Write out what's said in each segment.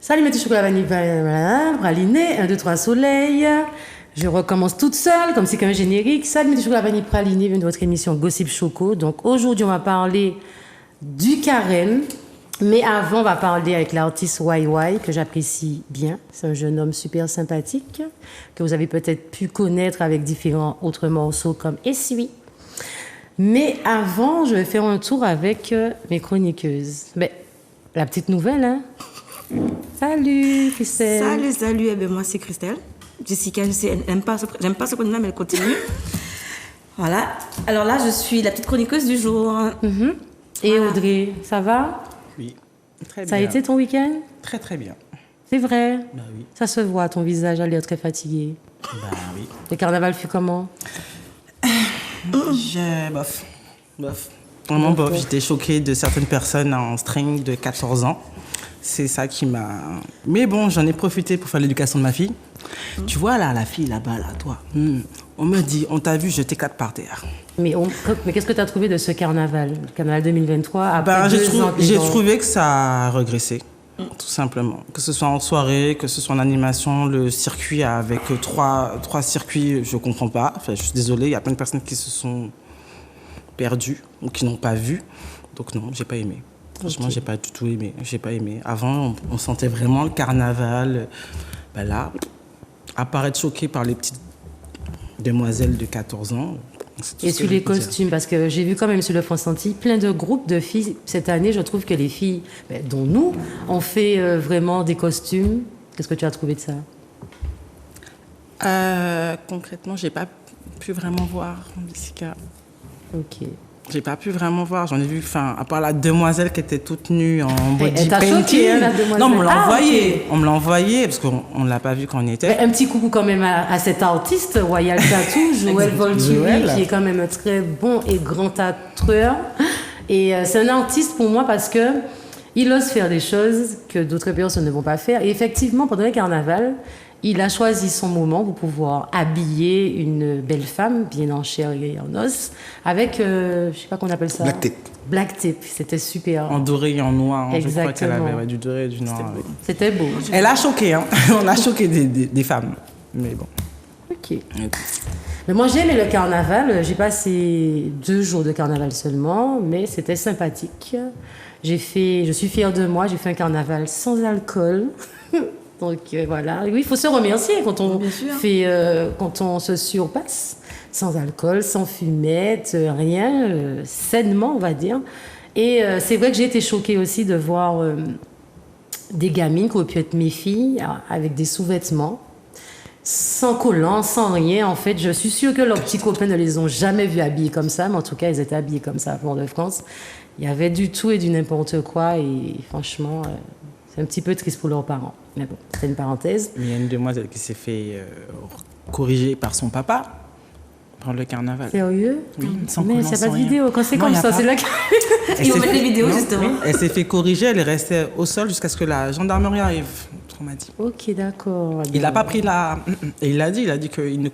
Salut mes petits chocolats vanille praliné, 1, 2, 3 soleil. Je recommence toute seule, comme c'est comme un générique. Salut mes petits chocolats vanille praliné, bienvenue dans votre émission Gossip Choco. Donc aujourd'hui, on va parler du carême. Mais avant, on va parler avec l'artiste YY, que j'apprécie bien. C'est un jeune homme super sympathique, que vous avez peut-être pu connaître avec différents autres morceaux comme Essuie. Mais avant, je vais faire un tour avec mes chroniqueuses. Ben, la petite nouvelle, hein? Salut, Christelle. Salut. Eh bien, moi, c'est Christelle. Jessica, j'aime pas ce prénom, mais elle continue. Voilà. Alors là, je suis la petite chroniqueuse du jour. Mm-hmm. Et voilà. Audrey, ça va? Oui, très bien. Ça a été ton week-end? Très, très bien. C'est vrai? Bah oui. Ça se voit, ton visage a l'air très fatigué. Bah oui. Le carnaval fut comment? Bof. Vraiment bof. J'étais choquée de certaines personnes en string de 14 ans. C'est ça qui m'a... Mais bon, j'en ai profité pour faire l'éducation de ma fille. Tu vois là, la fille là-bas, là, toi. On me dit, on t'a vu jeter 4 par terre. Mais qu'est-ce que tu as trouvé de ce carnaval? Le carnaval 2023, après j'ai trouvé que ça a régressé, tout simplement. Que ce soit en soirée, que ce soit en animation, le circuit avec 3 circuits, je comprends pas. Enfin, je suis désolée, il y a plein de personnes qui se sont perdues ou qui n'ont pas vu. Donc non, j'ai pas aimé. Franchement, j'ai pas du tout aimé. J'ai pas aimé. Avant, on sentait vraiment le carnaval. Ben là, à part être choqué par les petites demoiselles de 14 ans... Et sur les costumes, parce que j'ai vu quand même sur le France-Antilles plein de groupes de filles. Cette année, je trouve que les filles, dont nous, ont fait vraiment des costumes. Qu'est-ce que tu as trouvé de ça? Concrètement, j'ai pas pu vraiment voir, Jessica. Ok. J'ai pas pu vraiment voir. J'en ai vu, à part la demoiselle qui était toute nue en body painting. Choquée, la demoiselle. Non, on me l'a envoyé. Okay. On me l'a envoyé parce qu'on ne l'a pas vu quand on y était. Un petit coucou quand même à cet artiste, Royal Tattoo, Joël Volturi, qui est quand même un très bon et grand tatoueur. Et c'est un artiste pour moi parce que il ose faire des choses que d'autres personnes ne vont pas faire. Et effectivement, pendant le carnaval, il a choisi son moment pour pouvoir habiller une belle femme, bien en chair et en os, avec, je ne sais pas comment on appelle ça. Black tape. Black tape, c'était super. En doré et en noir. Exactement. Je crois qu'elle avait du doré et du noir. C'était beau. Elle a choqué, hein. On a choqué des femmes. Mais bon. Ok. Mais moi, j'ai aimé le carnaval. J'ai passé 2 jours de carnaval seulement, mais c'était sympathique. Je suis fière de moi. J'ai fait un carnaval sans alcool. Donc voilà, oui, il faut se remercier quand on quand on se surpasse, sans alcool, sans fumette, rien, sainement on va dire. Et c'est vrai que j'ai été choquée aussi de voir des gamines qui auraient pu être mes filles avec des sous-vêtements, sans collants, sans rien. En fait, je suis sûre que leurs petits copains ne les ont jamais vus habillés comme ça, mais en tout cas, ils étaient habillés comme ça à Port-de-France. Il y avait du tout et du n'importe quoi, et franchement, c'est un petit peu triste pour leurs parents. Mais bon, c'est une parenthèse. Il y a une demoiselle qui s'est fait corriger par son papa pendant le carnaval. Sérieux? Oui, sans mais c'est pas de vidéo. Quand c'est comme ça, c'est là ils vont mettre les vidéos, justement. Oui. Elle s'est fait corriger, elle est restée au sol jusqu'à ce que la gendarmerie arrive, on m'a dit. Ok, d'accord. Il n'a pas pris la... Et il a dit qu'il ne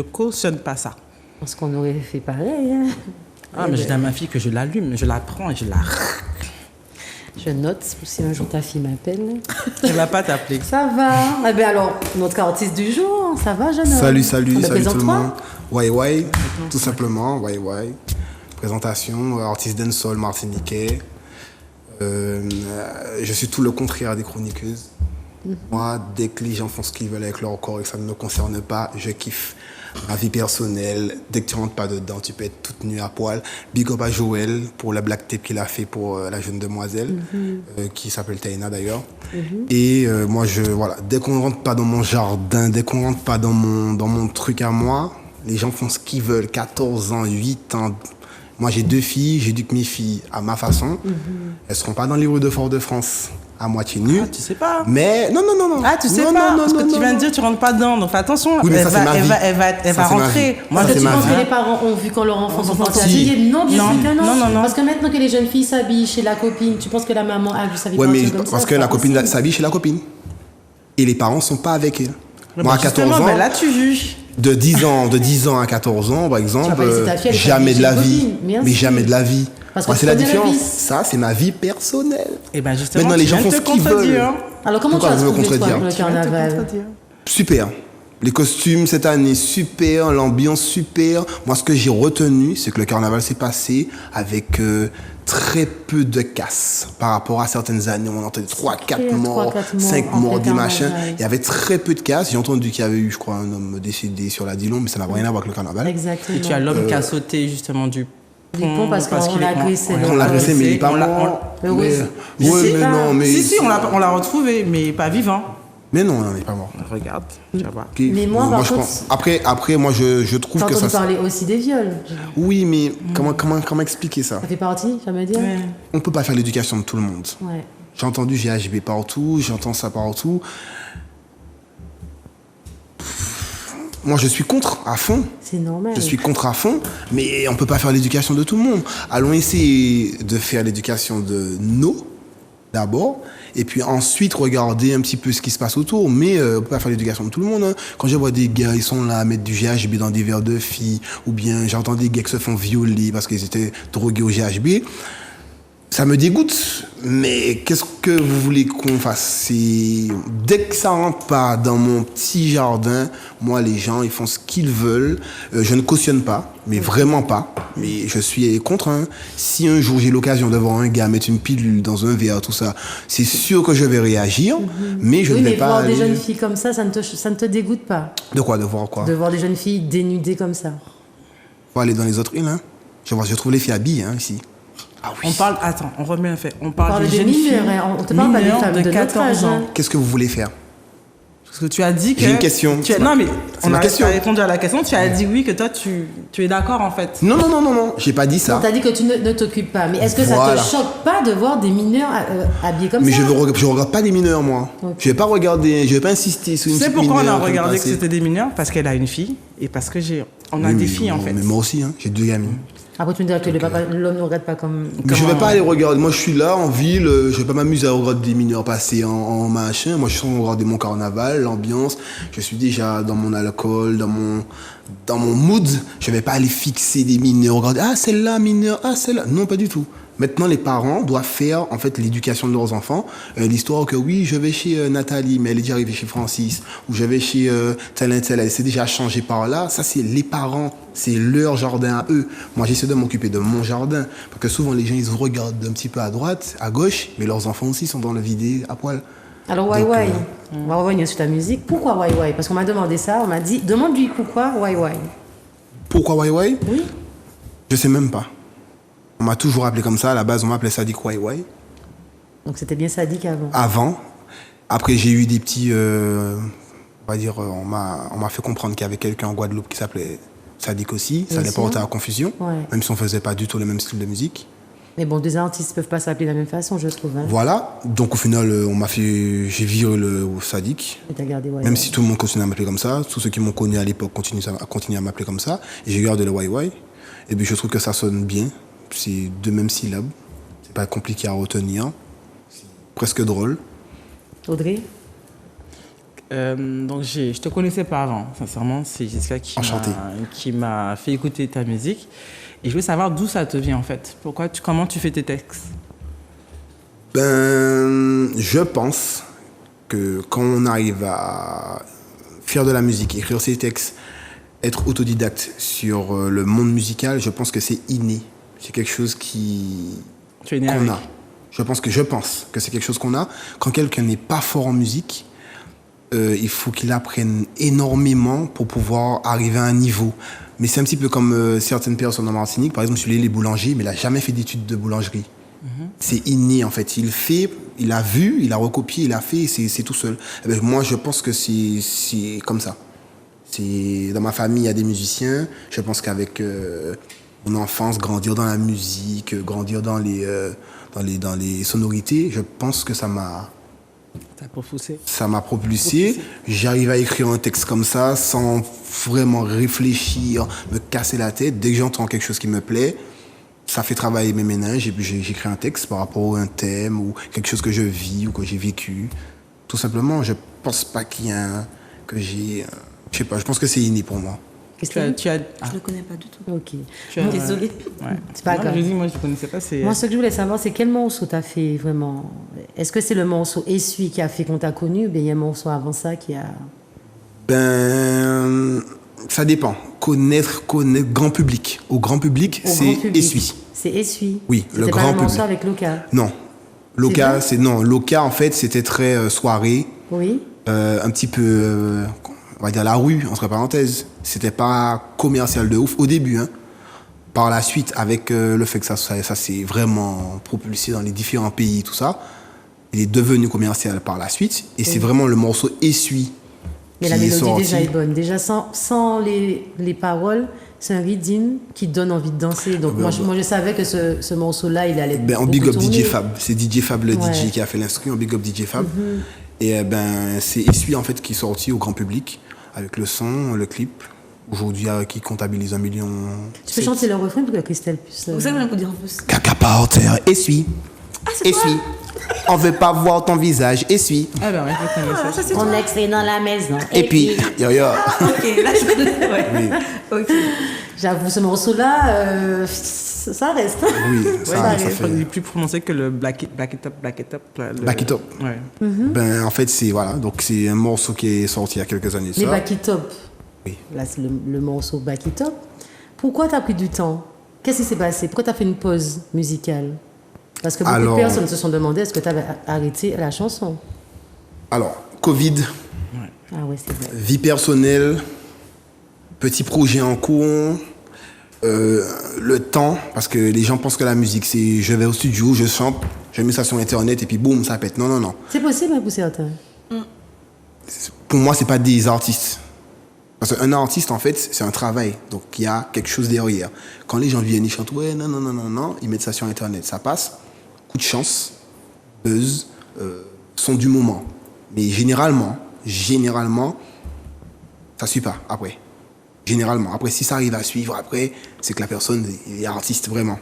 cautionne pas ça. Parce qu'on aurait fait pareil. Hein. Mais je dis à ma fille que je l'allume, je la prends et je la... Je note, si un jour ta fille m'appelle. Elle ne va pas t'appeler. Ça va. Eh bien alors, notre artiste du jour, ça va, jeune homme? Salut tout le monde. YY, tout simplement, YY. Présentation, artiste dancehall martiniquais. Je suis tout le contraire des chroniqueuses. Moi, dès que les gens font ce qu'ils veulent avec leur corps et que ça ne me concerne pas, je kiffe. Ma vie personnelle, dès que tu rentres pas dedans, tu peux être toute nue à poil. Big up à Joël pour la black tape qu'il a fait pour la jeune demoiselle, qui s'appelle Taina d'ailleurs. Et moi, dès qu'on rentre pas dans mon jardin, dès qu'on rentre pas dans mon truc à moi, les gens font ce qu'ils veulent, 14 ans, 8 ans. Moi, j'ai 2 filles, j'éduque mes filles à ma façon. Elles seront pas dans les rues de Fort-de-France. à moitié nue. Ah, tu sais pas. Mais non. Ah, tu sais Non, pas. non, Parce non, que tu non, viens de non. dire, tu rentres pas dedans. Donc fais attention. Oui, mais ça, c'est ma vie. Elle va Ça, c'est ma rentrer. vie. Moi, Ça, je c'est te ma Tu dis. penses vie. que les parents ont vu quand leurs enfants sont partis Si. habillés? Non, bien Non. sûr que non. Non. Parce que maintenant que les jeunes filles s'habillent chez la copine, tu penses que la maman a vu sa vie Ouais, mais partir comme ça, parce c'est que pas la copine possible. s'habille chez la copine. Et les parents sont pas avec elle. Moi, à 14 Justement, ans, ben là, tu juges. de 10 ans à 14 ans, par exemple, Tu vas pas laisser ta fille aller jamais s'habiller de la chez une vie. copine, bien Mais sûr. jamais de la vie. Parce que Moi, tu c'est la connais le différence. vice. Ça, c'est ma vie personnelle. Et ben justement, Maintenant, les gens font ce qu'ils veulent. Alors, comment Pourquoi tu as vous me trouvé toi, contredire le carnaval? Super. Les costumes cette année, super. L'ambiance, super. Moi, ce que j'ai retenu, c'est que le carnaval s'est passé avec très peu de casse par rapport à certaines années. On entendait 3-4 morts, 5 en morts, plein des machins. carnaval. Il y avait très peu de casse. J'ai entendu qu'il y avait eu, je crois, un homme décédé sur la Dillon, mais ça n'a rien à voir avec le carnaval. Exactement. Et tu as l'homme qui a sauté justement du pont parce qu'on qu'il l'a est- agressé. On l'a agressé, mais il n'est pas on l'a- mort. Mais oui, Mais- c'est- ouais, je sais mais pas. non, mais... Si, on l'a retrouvé, mais pas vivant. Mais non, il n'est pas mort. Regarde, tu vas voir. Ok. Mais moi, par je contre- pense. Après, moi, je trouve T'as que entendu ça. parler aussi des viols. Oui, mais comment expliquer ça? Ça fait partie, ça veut dire? Ouais. On peut pas faire l'éducation de tout le monde. Ouais. J'ai entendu GHB partout, j'entends ça partout. Moi, je suis contre à fond. C'est normal. Je suis contre à fond, mais on peut pas faire l'éducation de tout le monde. Allons essayer de faire l'éducation de nos, d'abord, et puis ensuite regarder un petit peu ce qui se passe autour. Mais on peut pas faire l'éducation de tout le monde. Hein. Quand je vois des gars, ils sont là à mettre du GHB dans des verres de filles, ou bien j'entends des gars qui se font violer parce qu'ils étaient drogués au GHB. Ça me dégoûte, mais qu'est-ce que vous voulez qu'on fasse? Dès que ça rentre pas dans mon petit jardin, moi, les gens, ils font ce qu'ils veulent. Je ne cautionne pas, mais vraiment pas. Mais je suis contre. Hein. Si un jour j'ai l'occasion de voir un gars mettre une pilule dans un verre, tout ça, c'est sûr que je vais réagir, mais je Oui, ne vais mais pas voir des aller- jeunes filles comme ça ne te dégoûte pas? De quoi? De voir quoi? De voir des jeunes filles dénudées comme ça? Faut aller dans les autres îles. Hein. Je trouve les filles habillées hein, ici. Ah oui. On parle, attends, on remet un fait. On On parle parle des de jeunes mineurs, filles. hein. On te parle pas des mineurs femmes de notre 14 âge, ans. hein. Qu'est-ce que vous voulez faire? Parce que tu as dit que. J'ai une question. Non, mais C'est on ma a question. répondu à la question. Tu as dit oui, que toi, tu es d'accord en fait. Non. J'ai pas dit ça. On t'a dit que tu ne t'occupes pas. Mais est-ce que Voilà. ça te choque pas de voir des mineurs habillés comme Mais ça? je regarde pas les mineurs, moi. Ok. Je vais pas regarder, je vais pas insister sur Tu une sais petite pourquoi on a mineure qui regardé me que passait. c'était des mineurs? Parce qu'elle a une fille et parce que on a Oui, des mais filles en moi- fait. Mais moi aussi, hein, j'ai 2 gamines. Après, tu me diras que l'homme ne regarde pas comme... Mais je vais pas aller regarder. Moi, je suis là en ville. Je vais pas m'amuser à regarder des mineurs passer en machin. Moi, je suis en train de regarder mon carnaval, l'ambiance. Je suis déjà dans mon alcool, dans mon mood. Je vais pas aller fixer des mineurs. Regarder, ah, celle-là, mineur. Ah, celle-là. Non, pas du tout. Maintenant, les parents doivent faire en fait l'éducation de leurs enfants. L'histoire que oui, je vais chez Nathalie, mais elle est déjà arrivée chez Francis, ou je vais chez tel et tel, elle s'est déjà changée par là. Ça, c'est les parents, c'est leur jardin à eux. Moi, j'essaie de m'occuper de mon jardin, parce que souvent les gens ils regardent un petit peu à droite, à gauche, mais leurs enfants aussi sont dans le vidé à poil. Alors, Wai Wai, on va revenir sur ta musique. Pourquoi Wai Wai? Parce qu'on m'a demandé ça, on m'a dit, demande-lui pourquoi Wai Wai. Pourquoi Wai Wai? Oui. Je sais même pas. On m'a toujours appelé comme ça. À la base, on m'appelait Sadik Wai Wai. Donc c'était bien sadique avant. Avant. Après, j'ai eu des petits. On va dire, on m'a fait comprendre qu'il y avait quelqu'un en Guadeloupe qui s'appelait Sadik aussi. Ça Bien n'allait pas sûr. porter à confusion. Ouais. Même si on faisait pas du tout le même style de musique. Mais bon, deux artistes ne peuvent pas s'appeler de la même façon, je trouve. Hein. Voilà. Donc au final, j'ai viré le Sadik. Et t'as gardé Wai Même Wai. si tout le monde continue à m'appeler comme ça, tous ceux qui m'ont connu à l'époque continuent à m'appeler comme ça. Et j'ai gardé le Wai Wai. Et puis je trouve que ça sonne bien. C'est deux mêmes syllabes. C'est pas compliqué à retenir. C'est presque drôle. Audrey? Donc je te connaissais pas avant, sincèrement. C'est Jessica Enchanté. qui m'a fait écouter ta musique. Et je voulais savoir d'où ça te vient en fait. Comment tu fais tes textes? Je pense que quand on arrive à faire de la musique, écrire ses textes, être autodidacte sur le monde musical, je pense que c'est inné. C'est quelque chose Tu es né qu'on avec. a. Je pense que c'est quelque chose qu'on a. Quand quelqu'un n'est pas fort en musique, il faut qu'il apprenne énormément pour pouvoir arriver à un niveau. Mais c'est un petit peu comme certaines personnes en Martinique, par exemple, celui-là, il est boulanger, mais il n'a jamais fait d'études de boulangerie. C'est inné, en fait. Il a vu, il a recopié, il a fait, c'est tout seul. Eh ben, moi, je pense que c'est comme ça. Dans ma famille, il y a des musiciens. Je pense qu'avec mon enfance, grandir dans la musique, grandir dans les sonorités, je pense que ça m'a propulsé. J'arrive à écrire un texte comme ça sans vraiment réfléchir, me casser la tête. Dès que j'entends quelque chose qui me plaît, ça fait travailler mes méninges et puis j'écris un texte par rapport à un thème ou quelque chose que je vis ou que j'ai vécu. Tout simplement, je pense pas qu'il y a je sais pas, je pense que c'est inné pour moi. Je ne le connais pas du tout. Ok. Désolée. Ouais. C'est pas grave. Moi, je ne connaissais pas. Moi, ce que je voulais savoir, c'est quel morceau t'as fait vraiment. Est-ce que c'est le morceau Essuie qui a fait qu'on t'a connu ou bien il y a un morceau avant ça qui a. Ça dépend. Connaître grand public. Au grand public, c'est Essuie. C'est Essuie. Oui, le grand public. C'était pas un morceau avec Loca. Non. Loca, en fait, c'était très soirée. Oui. Un petit peu, on va dire la rue, entre parenthèses. C'était pas commercial de ouf au début. Hein. Par la suite, avec le fait que ça s'est vraiment propulsé dans les différents pays, tout ça, il est devenu commercial par la suite. Et c'est vraiment le morceau Essuie. Mais la mélodie déjà est bonne. Déjà, sans les paroles, c'est un rythme qui donne envie de danser. Donc moi, je savais que ce morceau-là, il allait on big up tourner. DJ Fab. C'est DJ Fab, le DJ qui a fait l'instru. On big up DJ Fab. Et c'est Essuie, en fait, qui est sorti au grand public avec le son, le clip. Aujourd'hui, qui comptabilise 1 million. Tu peux chanter le refrain pour que Christelle puisse. Vous savez, on peut dire en plus. Caca par terre, essuie. Ah, c'est toi? Essuie. On veut pas voir ton visage, essuie. Ah ben ouais, je connais ça. Ça, c'est On toi. extrait dans la maison. Et puis, yo. Ok, là, je connais. Ouais. Oui. Ok. J'avoue, ce morceau-là, ça reste. Oui, ça Il fait. est plus prononcé que le Black It Up. Back It Up. Ouais. En fait, donc c'est un morceau qui est sorti il y a quelques années. Mais Back It Up, Oui. là c'est le morceau Back It Up. Pourquoi t'as pris du temps? Qu'est-ce qui s'est passé? Pourquoi t'as fait une pause musicale? Parce que beaucoup de personnes se sont demandé est-ce que t'avais arrêté la chanson? Alors, Covid, Ah ouais, c'est vrai. vie personnelle, petit projet en cours, le temps, parce que les gens pensent que la musique, c'est je vais au studio, je chante, je mets ça sur Internet et puis boum, ça pète. Non, non, non. C'est possible hein, pour certains. Pour moi, c'est pas des artistes. Parce qu'un artiste, en fait, c'est un travail. Donc, il y a quelque chose derrière. Quand les gens viennent, ils chantent, ouais, non, non, non, non, non, ils mettent ça sur Internet. Ça passe, coup de chance, buzz, son du moment. Mais généralement, ça suit pas après. Généralement. Après, si ça arrive à suivre, après, c'est que la personne est artiste vraiment.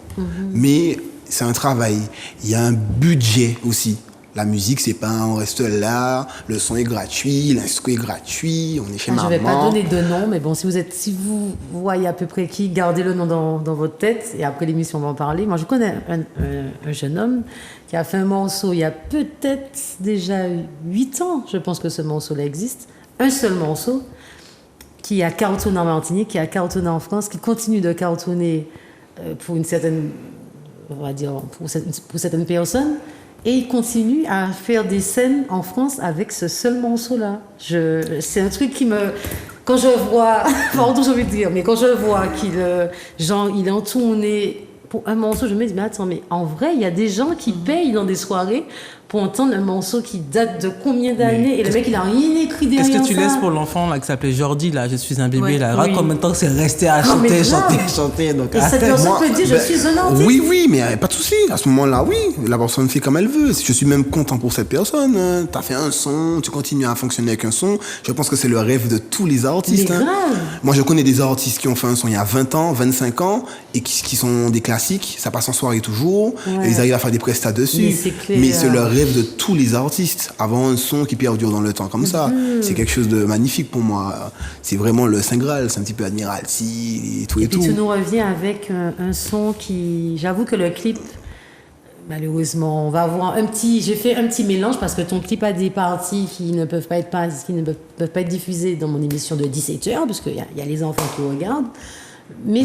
Mais c'est un travail. Il y a un budget aussi. La musique, c'est pas on reste là, le son est gratuit, l'instru est gratuit, on est chez maman. Je vais pas donner de nom, mais bon, si vous voyez à peu près qui, gardez le nom dans votre tête et après l'émission, on va en parler. Moi, je connais un jeune homme qui a fait un morceau il y a peut-être déjà 8 ans, je pense que ce morceau-là existe. Un seul morceau qui a cartonné en Martinique, qui a cartonné en France, qui continue de cartonner pour une certaine, on va dire, pour certaines personnes. Et il continue à faire des scènes en France avec ce seul morceau-là. C'est un truc qui me... Quand je vois... Pardon, j'ai envie de dire, mais quand je vois qu'il il est en tournée pour un morceau, je me dis, mais attends, mais en vrai, il y a des gens qui payent dans des soirées pour entendre un morceau qui date de combien d'années et le mec, il a rien écrit derrière ça. Qu'est-ce que tu laisses pour l'enfant là, qui s'appelait Jordi, là, je suis un bébé, là. Oui. Combien de temps que c'est resté à Non, mais chanter, grave. chanter. Donc, Et cette personne peut dire, je suis un artiste. Oui, mais pas de souci. À ce moment-là, oui, la personne fait comme elle veut. Je suis même content pour cette personne. Tu as fait un son, tu continues à fonctionner avec un son. Je pense que c'est le rêve de tous les artistes. Mais grave. Moi, je connais des artistes qui ont fait un son il y a 20 ans, 25 ans, et qui sont des classiques. Ça passe en soirée toujours. Ouais. Et ils arrivent à faire des prestats dessus. Mais c'est clair. Mais c'est le rêve de tous les artistes. Avoir un son qui perdure dans le temps comme ça. C'est quelque chose de magnifique pour moi. C'est vraiment le Saint Graal. C'est un petit peu Admiralty et tout et tout. Et tu nous reviens avec un son qui... J'avoue que le clip, malheureusement, on va avoir j'ai fait un petit mélange parce que ton clip a des parties qui ne peuvent pas être diffusées dans mon émission de 17h, parce qu'il y a les enfants qui regardent. Mais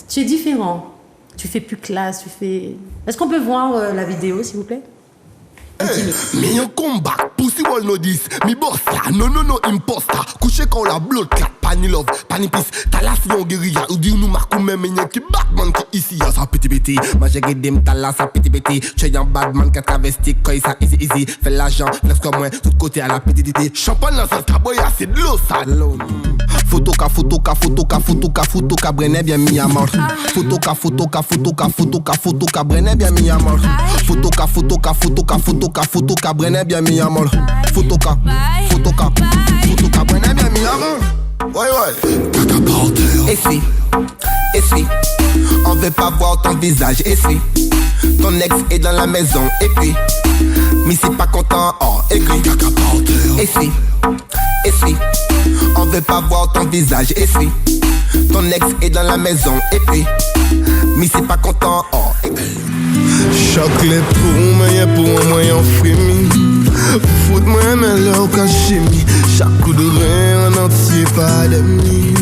tu es différent. Tu fais plus classe, Est-ce qu'on peut voir la vidéo, s'il vous plaît? Me un combat, pussy wall no this. Me bossa, no imposter. Couché quand la blood clot. pas ni love, pas ni peace. T'as la si on guérilla, ou dit nous marquons même y'a qui Batman qui ici, y'a ça petit petit. Moi j'ai guidé m't'as là, ça petit petit. Tu es un Batman qui a travesti, quand il ça easy. Fais l'argent, laisse comme moi, tout côté à la petite idée. Champagne dans ce caboya, c'est de l'eau, ça. Photo ka brené bien mis à mort. Photo ka brené bien mis à mort. Photo ka brené bien mis à mort. Photo ka brené bien mis à mort. Ouais. Caca par terre. Essuie. On veut pas voir ton visage. Essuie. Ton ex est dans la maison. Et puis, mais c'est pas content. Oh, écrit. Caca par terre. Essuie. On veut pas voir ton visage. Essuie. Ton ex est dans la maison. Et puis, mais c'est pas content. Oh, choc les pour moi, pour moi, en frémit. Foute-moi, mais là, au cachemi. Chaque coup de rein en entier, pas d'ennemis.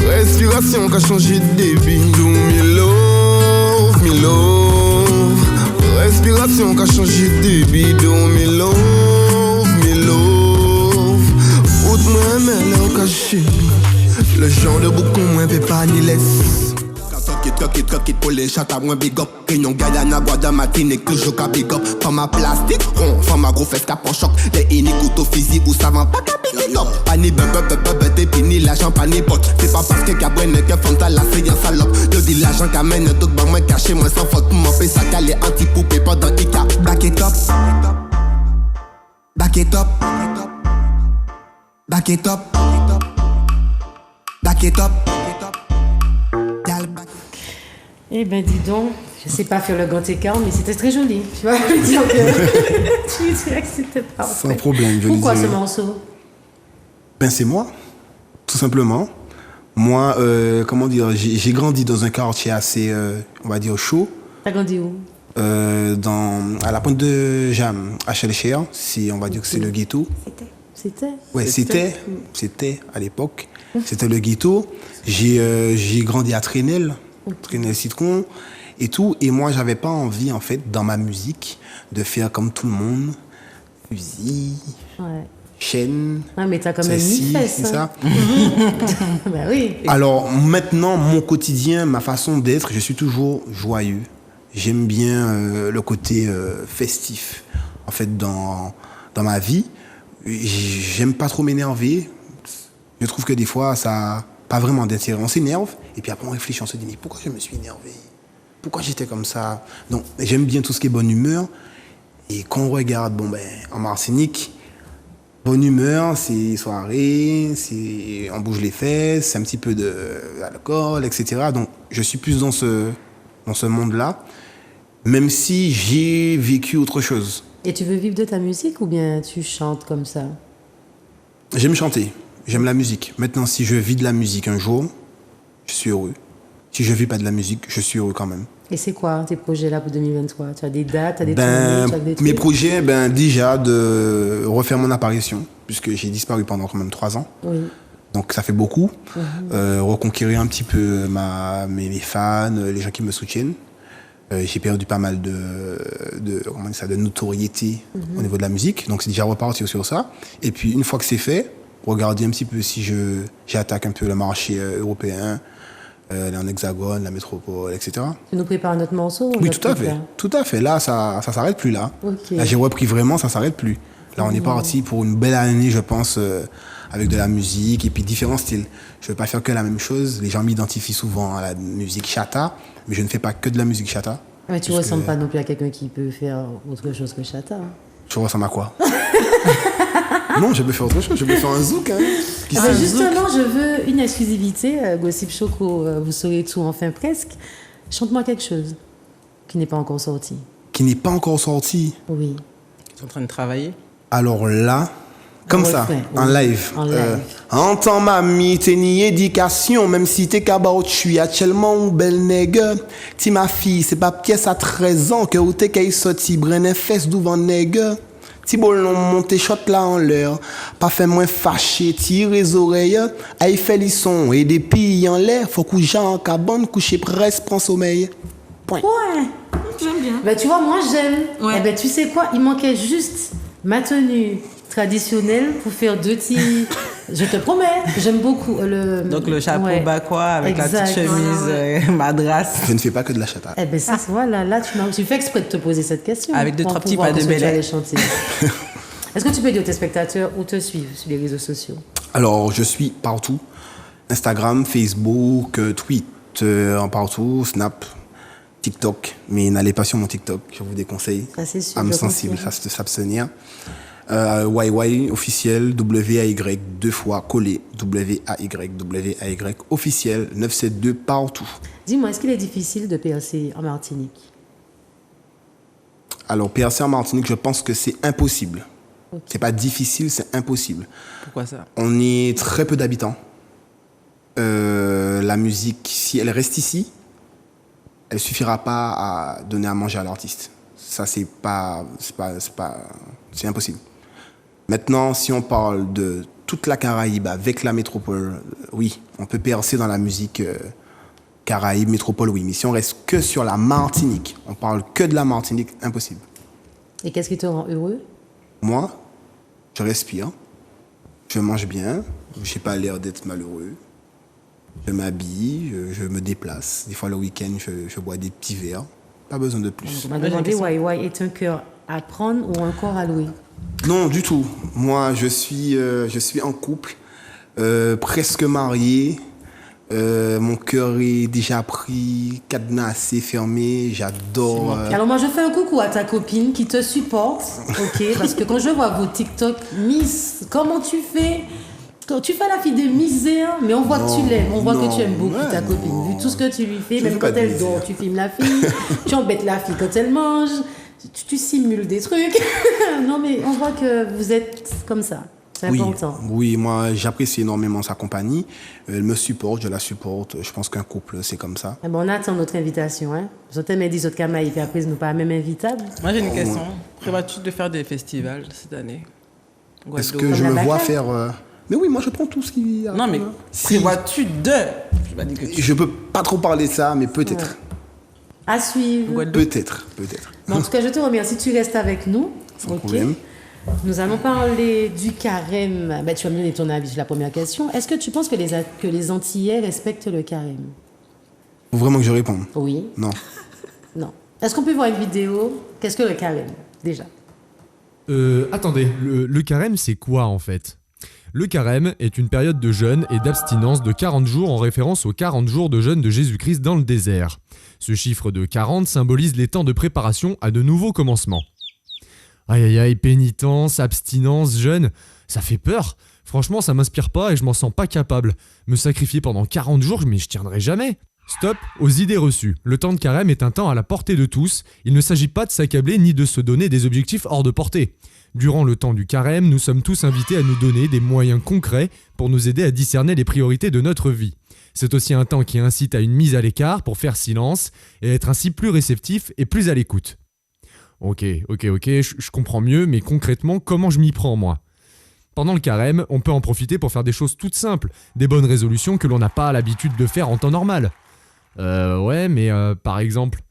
Respiration qui a changé de débit. Do me love. Respiration qui a changé de débit. Do me love. Foute-moi, mais là, au cachemi. Le genre de boucon, moi, peut pas ni laisse. Toquit pour les chats à moins big up. Réunion Guyana, Guadamatin et que je ka big up. Femme à plastique, rond, femme à gros fesse cap en choc. Les ini couteau physique ou savant pas ka big up. Pani bebe, pini l'argent, pani pot. C'est pas parce que Gabriel n'est que fanta la c'est un salope. Je dis l'argent qu'amène, d'autres bancs moi caché, moi sans faute. M'en fait ça calé anti-poupée pendant Ika. Back it up. Eh ben dis donc, je sais pas faire le grand écart, mais c'était très joli. Tu vas me dire que tu dirais que c'était parfait. Sans problème, je Pourquoi disais. ce morceau? Ben c'est moi, tout simplement. Moi, comment dire, j'ai grandi dans un quartier assez, on va dire, chaud. T'as grandi où? À la pointe de Jam, à Chelcher, si on va dire que c'est le ghetto. C'était? Ouais, c'était à l'époque. C'était le ghetto. J'ai grandi à Trénel Citron et tout. Et moi, j'avais pas envie, en fait, dans ma musique, de faire comme tout le monde. Fusil, chaîne. Ah, mais t'as quand même ceci, mis fesse. c'est ça. Bah oui. Alors, maintenant, mon quotidien, ma façon d'être, je suis toujours joyeux. J'aime bien le côté festif, en fait, dans ma vie. J'aime pas trop m'énerver. Je trouve que des fois, ça n'a pas vraiment d'intérêt. On s'énerve, et puis après, on réfléchit, on se dit, mais pourquoi je me suis énervé? Pourquoi j'étais comme ça? Donc, j'aime bien tout ce qui est bonne humeur. Et quand on regarde, en Martinique, bonne humeur, c'est soirée, on bouge les fesses, c'est un petit peu d'alcool, etc. Donc, je suis plus dans ce monde-là, même si j'ai vécu autre chose. Et tu veux vivre de ta musique ou bien tu chantes comme ça? J'aime chanter, j'aime la musique. Maintenant, si je vis de la musique un jour, je suis heureux. Si je vis pas de la musique, je suis heureux quand même. Et c'est quoi tes projets là pour 2023? Tu as des dates, tu as des tournées, tu as des trucs? Mes projets, déjà de refaire mon apparition, puisque j'ai disparu pendant quand même 3 ans. Oui. Donc ça fait beaucoup. Reconquérir un petit peu mes fans, les gens qui me soutiennent. J'ai perdu pas mal de notoriété au niveau de la musique. Donc c'est déjà reparti sur ça. Et puis une fois que c'est fait, regarder un petit peu si j'attaque un peu le marché européen, en Hexagone, la métropole, etc. Tu nous prépares notre morceau? Oui, tout à fait. Tout à fait. Là, ça s'arrête plus là. Okay. Là, j'ai repris vraiment, ça s'arrête plus. Là, on est parti pour une belle année, je pense, avec de la musique et puis différents styles. Je ne veux pas faire que la même chose. Les gens m'identifient souvent à la musique chata, mais je ne fais pas que de la musique chata. Mais tu ne ressembles pas non plus à quelqu'un qui peut faire autre chose que chata. Hein. Tu ressembles à quoi? Non, je peux faire autre chose. Je peux faire un zouk. Hein. Justement, je veux une exclusivité. Gossip Choco, vous saurez tout, enfin presque. Chante-moi quelque chose qui n'est pas encore sorti. Qui n'est pas encore sorti? Oui. Tu es en train de travailler? Alors là, comme ça, en live. En live. Entends mamie, t'es ni éducation, même si t'es cabot, tu suis actuellement une belle nègre. Ti ma fille, c'est pas pièce à 13 ans que ou t'es qu'elle sorti, brenne fesse devant nègre. Ti bolon monte shot là en l'air, pas fait moins fâché, tire les oreilles, aïe fait les sons et des pilles en l'air, faut coucher en cabane, coucher presque, prend sommeil. Point. Ouais. J'aime bien. Ben, tu vois, moi j'aime. Ouais. Eh ben, tu sais quoi, il manquait juste ma tenue traditionnelle pour faire 2 petits Je te promets, j'aime beaucoup le... Donc le chapeau Ouais. bas quoi, avec la Exact. petite chemise madras. Je ne fais pas que de la chata. Eh ben ça, voilà, là, tu fais exprès de te poser cette question. Avec deux, pour trois petits pouvoir pas de qu'est-ce que tu Belay. allais chanter. Est-ce que tu peux dire aux tes spectateurs où te suivre sur les réseaux sociaux? Alors, je suis partout. Instagram, Facebook, Twitter, partout, Snap, TikTok. Mais n'allez pas sur mon TikTok, je vous déconseille. Ça, c'est sûr, Âme je sensible, confirme. ça, s'abstenir. YY officiel, WAY, 2 fois collé, WAY, officiel, 972 partout. Dis-moi, est-ce qu'il est difficile de percer en Martinique? Alors, percer en Martinique, je pense que c'est impossible. C'est pas difficile, c'est impossible. Pourquoi ça? On est très peu d'habitants. La musique, si elle reste ici, elle suffira pas à donner à manger à l'artiste. Ça, c'est impossible. Maintenant, si on parle de toute la Caraïbe avec la métropole, oui, on peut percer dans la musique Caraïbe, métropole, oui. Mais si on reste que sur la Martinique, on parle que de la Martinique, impossible. Et qu'est-ce qui te rend heureux? Moi, je respire, je mange bien, je n'ai pas l'air d'être malheureux. Je m'habille, je me déplace. Des fois, le week-end, je bois des petits verres. Pas besoin de plus. On m'a demandé, YY est un cœur à prendre ou un corps à louer? Non, du tout. Moi, je suis en couple, presque marié. Mon cœur est déjà pris, cadenassé, fermé. J'adore. Alors moi, je fais un coucou à ta copine qui te supporte, ok? Parce que quand je vois vos TikTok, Miss, comment tu fais? Quand tu fais la fille de misère, mais on voit que tu l'aimes, on voit que tu aimes beaucoup ta copine. Vu tout ce que tu lui fais, Je même fais quand pas de elle misère. dort, tu filmes la fille, tu embêtes la fille quand elle mange, tu simules des trucs. Non mais on voit que vous êtes comme ça. C'est Oui, important. oui, moi j'apprécie énormément sa compagnie. Elle me supporte, je la supporte. Je pense qu'un couple, c'est comme ça. Eh ben, on attend notre invitation. Hein? Vous avez dit autres camaïs, puis après, nous pas même invitable. Moi j'ai une question. Prévois-tu de faire des festivals cette année? Est-ce Guadeloupe. que je Comme la me vois bacane. faire... Mais oui, moi je prends tout ce qui... Non mais prévois-tu de... Je pas dit que tu... Je peux pas trop parler de ça, mais peut-être. À suivre. Guadeloupe. Peut-être. Bon, en tout cas, je te remercie. Tu restes avec nous. Sans Ok. problème. Nous allons parler du carême. Ben, tu vas me donner ton avis sur la première question. Est-ce que tu penses que les Antillais respectent le carême? Faut vraiment que je réponde. Oui. Non. Non. Est-ce qu'on peut voir une vidéo? Qu'est-ce que le carême, déjà? Attendez, le carême, c'est quoi en fait? Le carême est une période de jeûne et d'abstinence de 40 jours en référence aux 40 jours de jeûne de Jésus-Christ dans le désert. Ce chiffre de 40 symbolise les temps de préparation à de nouveaux commencements. Aïe aïe aïe, pénitence, abstinence, jeûne, ça fait peur. Franchement, ça m'inspire pas et je m'en sens pas capable. Me sacrifier pendant 40 jours, mais je tiendrai jamais. Stop aux idées reçues. Le temps de carême est un temps à la portée de tous. Il ne s'agit pas de s'accabler ni de se donner des objectifs hors de portée. Durant le temps du carême, nous sommes tous invités à nous donner des moyens concrets pour nous aider à discerner les priorités de notre vie. C'est aussi un temps qui incite à une mise à l'écart pour faire silence et être ainsi plus réceptif et plus à l'écoute. Ok, je comprends mieux, mais concrètement, comment je m'y prends moi ? Pendant le carême, on peut en profiter pour faire des choses toutes simples, des bonnes résolutions que l'on n'a pas l'habitude de faire en temps normal. Par exemple,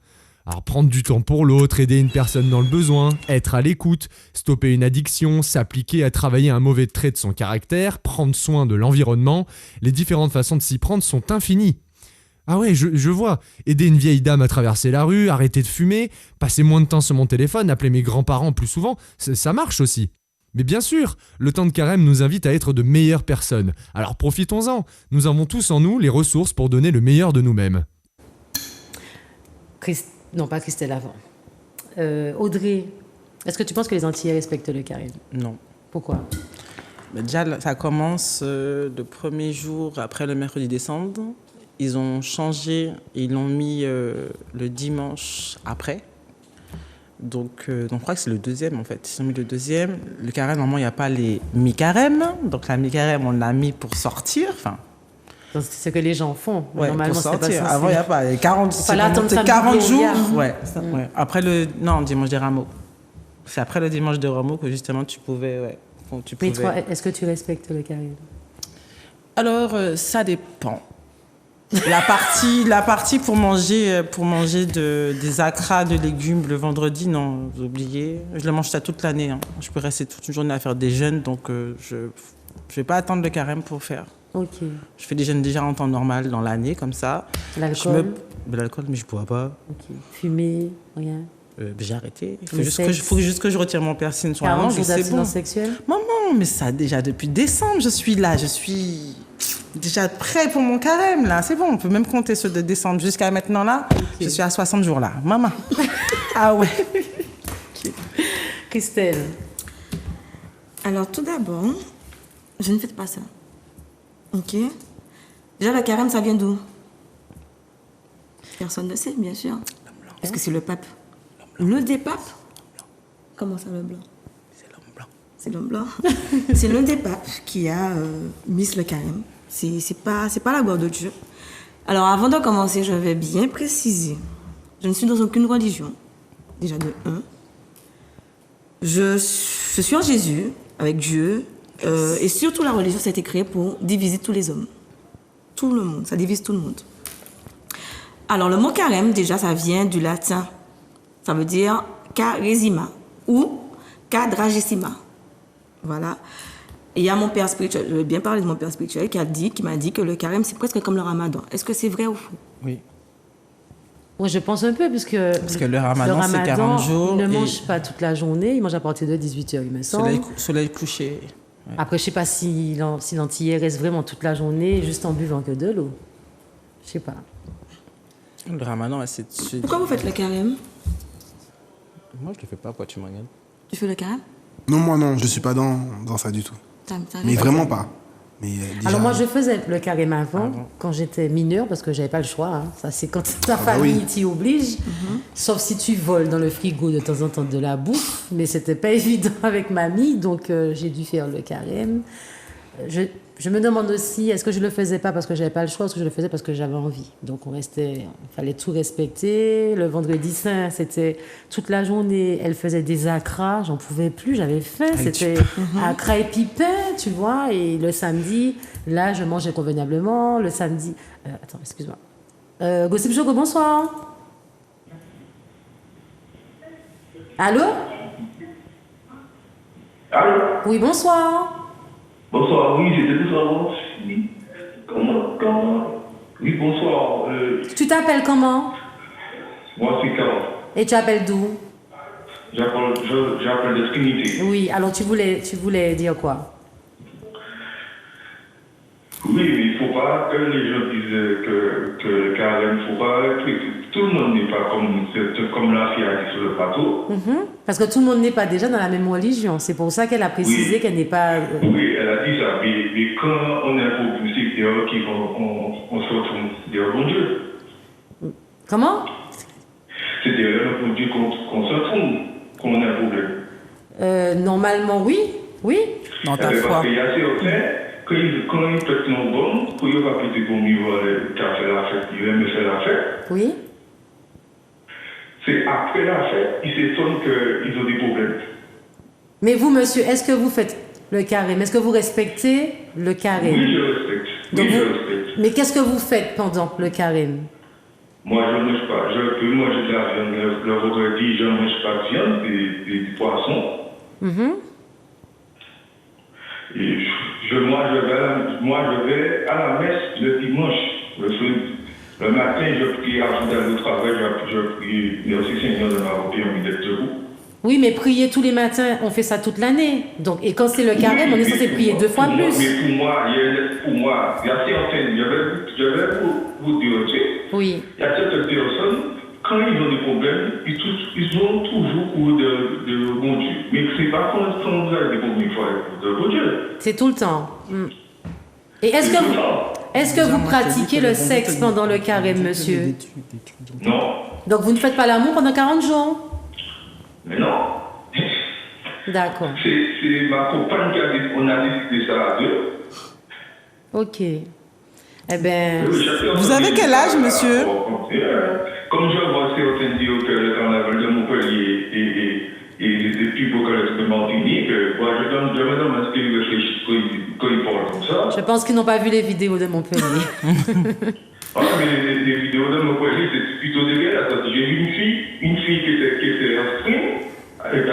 alors prendre du temps pour l'autre, aider une personne dans le besoin, être à l'écoute, stopper une addiction, s'appliquer à travailler un mauvais trait de son caractère, prendre soin de l'environnement, les différentes façons de s'y prendre sont infinies. Ah ouais, je vois, aider une vieille dame à traverser la rue, arrêter de fumer, passer moins de temps sur mon téléphone, appeler mes grands-parents plus souvent, ça marche aussi. Mais bien sûr, le temps de carême nous invite à être de meilleures personnes. Alors profitons-en, nous avons tous en nous les ressources pour donner le meilleur de nous-mêmes. Non, pas Christelle avant. Audrey, est-ce que tu penses que les Antillais respectent le carême? Non. Pourquoi? Mais déjà, ça commence le premier jour après le mercredi décembre. Ils ont changé, ils l'ont mis le dimanche après. Donc, je crois que c'est le deuxième en fait. Ils ont mis le deuxième. Le carême, normalement, il n'y a pas les mi-carêmes. Donc, la mi-carême, on l'a mis pour sortir. Enfin, Donc, c'est ce que les gens font. ouais, Normalement, pour c'est pas sortir. censé. Avant, il n'y a pas. Les 40, fallait attendre c'est samedi 40 jours. brouillard. Ouais, ouais. Après dimanche des Rameaux. C'est après le dimanche des Rameaux que justement tu pouvais. Ouais, Mais toi, est-ce que tu respectes le carême? Alors, ça dépend. La partie pour manger des acras de légumes le vendredi, non, vous oubliez. Je le mange ça toute l'année. Hein. Je peux rester toute une journée à faire des jeûnes, donc Je vais pas attendre le carême pour faire. Ok. Je fais des jeûnes déjà en temps normal dans l'année, comme ça. L'alcool? De l'alcool, mais je bois pas. Ok. Fumer, rien. J'ai arrêté. Il faut Le faut juste que je retire mon piercing sur la 40 langue jours et c'est bon. d'abstinence sexuelle? Maman, mais ça déjà depuis décembre, je suis là. Je suis déjà prêt pour mon carême, là. C'est bon, on peut même compter ceux de décembre jusqu'à maintenant, là. Je suis à 60 jours, là. Maman. Ah ouais. Christelle? Alors, tout d'abord, je ne fais pas ça. Ok? Déjà, le carême, ça vient d'où? Personne ne sait, bien sûr. Parce que c'est le pape. Le des papes? Comment ça, le blanc? C'est l'homme blanc. C'est l'homme blanc. C'est l'un des papes qui a mis le carême. C'est pas la gloire de Dieu. Alors, avant de commencer, je vais bien préciser. Je ne suis dans aucune religion. Déjà de 1. Je suis en Jésus, avec Dieu. Et surtout, la religion, ça a été créée pour diviser tous les hommes. Tout le monde. Ça divise tout le monde. Alors, le mot carême, déjà, ça vient du latin. Ça veut dire charisma ou quadragesima. Voilà. Et il y a mon père spirituel, je vais bien parler de mon père spirituel, qui m'a dit que le carême, c'est presque comme le ramadan. Est-ce que c'est vrai ou faux? Oui. Oui, je pense un peu, parce que le ramadan, c'est 40 jours. Il ne et mange pas toute la journée, il mange à partir de 18h, il me semble. soleil couché. Ouais. Après, je ne sais pas si l'antillais reste vraiment toute la journée juste en buvant que de l'eau. Je ne sais pas. Le ramadan, c'est... Pourquoi vous faites le carême? Moi, je le fais pas, quoi, tu m'en regardes. Tu fais le carême? Non, moi non, je suis pas dans ça du tout. T'as Mais vraiment pas. Mais déjà... Alors moi, je faisais le carême avant, quand j'étais mineure, parce que j'avais pas le choix. Hein. Ça, c'est quand ta famille t'y oblige. Sauf si tu voles dans le frigo de temps en temps de la bouffe. Mais c'était pas évident avec mamie, donc j'ai dû faire le carême. Je me demande aussi, est-ce que je le faisais pas parce que j'avais pas le choix, ou est-ce que je le faisais parce que j'avais envie. Donc il fallait tout respecter. Le vendredi saint, c'était toute la journée. Elle faisait des acras, j'en pouvais plus, j'avais faim. C'était acras et pipin, tu vois. Et le samedi, là, je mangeais convenablement. Le samedi, attends, excuse-moi. Gossip Jogo, bonsoir. Allô? Allô? Oui, bonsoir. Bonsoir, oui, c'était tout avant. Oui. Comment? Oui, bonsoir. Tu t'appelles comment? Moi, c'est Carole. Et tu appelles d'où? J'appelle de Trinité. Oui, alors tu voulais dire quoi? Oui, mais il ne faut pas que les gens disent que le carême, il ne faut pas... Tout le monde n'est pas comme la fille a dit sur le plateau. Parce que tout le monde n'est pas déjà dans la même religion. C'est pour ça qu'elle a précisé qu'elle n'est pas... Oui, elle a dit ça. Mais quand on est impropulsif, on se retourne derrière bon Dieu. Comment? C'est derrière bon Dieu qu'on se retourne, qu'on a un problème. Normalement, oui. Oui. Dans ta Parce foi. qu'il y a certains, quand ils pètent nos bombes, quand ils vont péter comme ils vont faire la fête, ils aiment faire la fête. Oui. C'est après la fête, ils s'étonnent qu'ils ont des problèmes. Mais vous, monsieur, est-ce que vous faites le carême? Est-ce que vous respectez le carême? Oui, je respecte. Donc Oui, je vous- respecte. Mais qu'est-ce que vous faites pendant le carême? Moi, je ne mange pas. Je peux manger de la viande. Le vendredi, je ne mange pas de viande, des poissons. Et moi, je vais à la messe le dimanche. Le matin, je prie avant d'aller au travail, je prie. Merci Seigneur de m'avoir permis d'être debout. Oui, mais prier tous les matins, on fait ça toute l'année. Donc, et quand c'est le carême, on est censé prier 2 fois plus. Mais pour moi, il y a certaines, je vais vous dire, tu sais, Oui. il y a certaines personnes, quand ils ont des problèmes, ils ont toujours cours de bon Dieu. Mais c'est pas quand vous avez des problèmes, il faut aller de bon Dieu. C'est tout le temps. Et est-ce que vous pratiquez le sexe pendant le carême, monsieur? Non, Donc, vous ne faites pas l'amour pendant 40 jours? mais non. D'accord. C'est ma compagne on a décidé ça à deux. Ok. Eh bien, Vous avez quel âge, monsieur? Comme je vois certains dire que le carnaval de Montpellier et depuis beaucoup de Martinique, moi, je me demande ce qu'ils réfléchissent quand ils parlent comme ça. je pense qu'ils n'ont pas vu les vidéos de Montpellier. Ah, mais les vidéos de Montpellier, c'est plutôt dégueulasse. J'ai vu une fille qui était en stream avec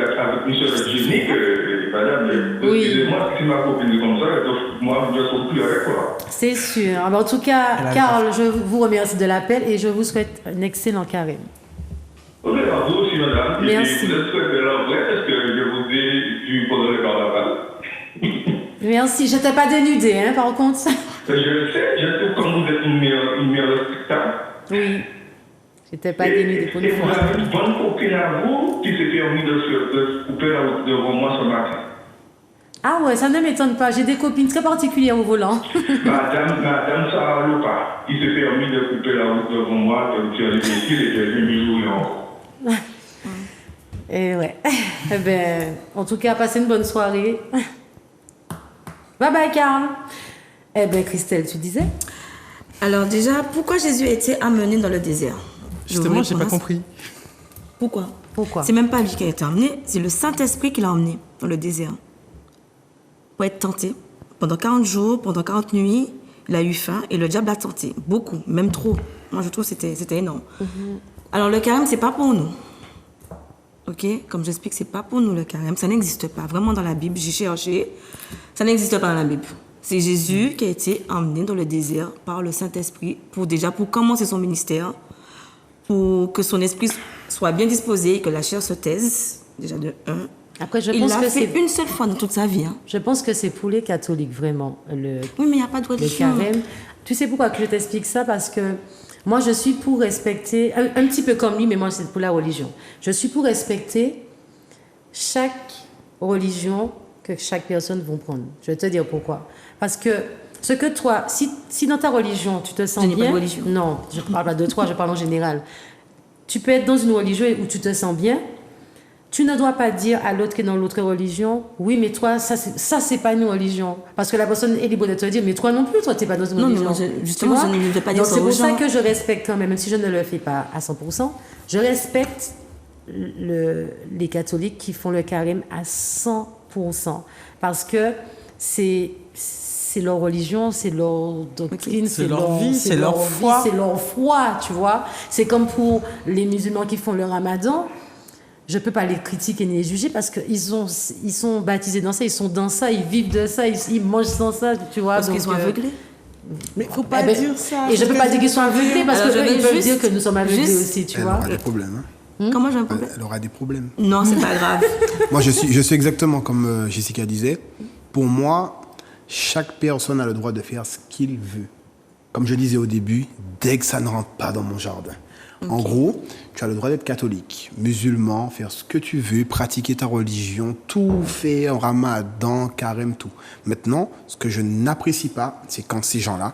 une soeur hygiénique, madame. Oui. Excusez-moi, si ma copine est comme ça, moi, je ne suis plus avec quoi. C'est sûr. Alors, en tout cas, Karl, je vous remercie de l'appel et je vous souhaite un excellent carême. Ok, à vous aussi, madame. Merci. Et vous êtes souhaité la vraie, parce que je vous ai vu pendant le carnaval. Merci. Je ne t'ai pas dénudé, hein, par contre. Je le sais, je trouve que vous êtes une meilleure respectable. Oui. Je n'étais pas dénudé pour une Et vous fois. avez une bonne copine à vous qui s'est permis de se couper la route devant moi ce matin. Ah ouais, ça ne m'étonne pas. J'ai des copines très particulières au volant. Madame Sarah Lopa, qui s'est permis de couper la route devant moi, de faire les véhicules et de me jouer encore. Et ouais. Eh ben, en tout cas, passez une bonne soirée. Bye bye, Karl. Eh ben, Christelle, tu disais? Alors déjà, pourquoi Jésus a été amené dans le désert? Justement, j'ai pas compris. compris. Pourquoi? Pourquoi? C'est même pas lui qui a été emmené, c'est le Saint-Esprit qui l'a emmené dans le désert. Pour être tenté. Pendant 40 jours, pendant 40 nuits, il a eu faim et le diable l'a tenté. Beaucoup, même trop. Moi, je trouve que c'était énorme. Alors, le carême, c'est pas pour nous. Ok? Comme j'explique, c'est pas pour nous le carême. Ça n'existe pas. Vraiment dans la Bible, j'ai cherché. Ça n'existe pas dans la Bible. C'est Jésus qui a été emmené dans le désert par le Saint-Esprit pour commencer son ministère, pour que son esprit soit bien disposé et que la chair se taise, déjà de 1. Après, je Il pense l'a que fait c'est... une seule fois dans toute sa vie. Hein. Je pense que c'est pour les catholiques, vraiment, le Oui, mais il n'y a pas de le religion. carême. Tu sais pourquoi que je t'explique ça? Parce que moi, je suis pour respecter, un petit peu comme lui, mais moi, c'est pour la religion. Je suis pour respecter chaque religion que chaque personne va prendre. Je vais te dire pourquoi. Parce que ce que toi, si dans ta religion, tu te sens Je n'ai pas bien... de religion. Non, je ne parle pas de toi, je parle en général. Tu peux être dans une religion où tu te sens bien. Tu ne dois pas dire à l'autre qui est dans l'autre religion, oui, mais toi, ça, c'est pas une religion. Parce que la personne est libre de te dire, mais toi non plus, toi, tu n'es pas dans une Non, religion. non, justement, Tu vois? je ne vais pas dire Donc, ça c'est aux pour ça gens. que je respecte quand même si je ne le fais pas à 100%, je respecte les catholiques qui font le carême à 100%. Parce que c'est leur religion, c'est leur doctrine, C'est leur vie, c'est leur foi. c'est leur foi, tu vois. C'est comme pour les musulmans qui font le ramadan. Je ne peux pas les critiquer ni les juger parce qu'ils sont baptisés dans ça, ils sont dans ça, ils vivent de ça, ils mangent sans ça, tu vois. Parce qu'ils sont aveuglés. Mais faut pas Eh ben, dire ça. et je ne peux pas dire qu'ils sont aveuglés parce Alors, que je eux, vais ils peuvent juste- dire que nous sommes aveuglés juste- aussi, tu Elle vois. aura des problèmes. Hein. Comment j'ai un problème? Elle aura des problèmes. Non, c'est pas grave. Moi, je suis exactement comme Jessica disait. Pour moi, chaque personne a le droit de faire ce qu'il veut. Comme je disais au début, dès que ça ne rentre pas dans mon jardin. En gros, tu as le droit d'être catholique, musulman, faire ce que tu veux, pratiquer ta religion, tout faire, ramadan, carême, tout. Maintenant, ce que je n'apprécie pas, c'est quand ces gens-là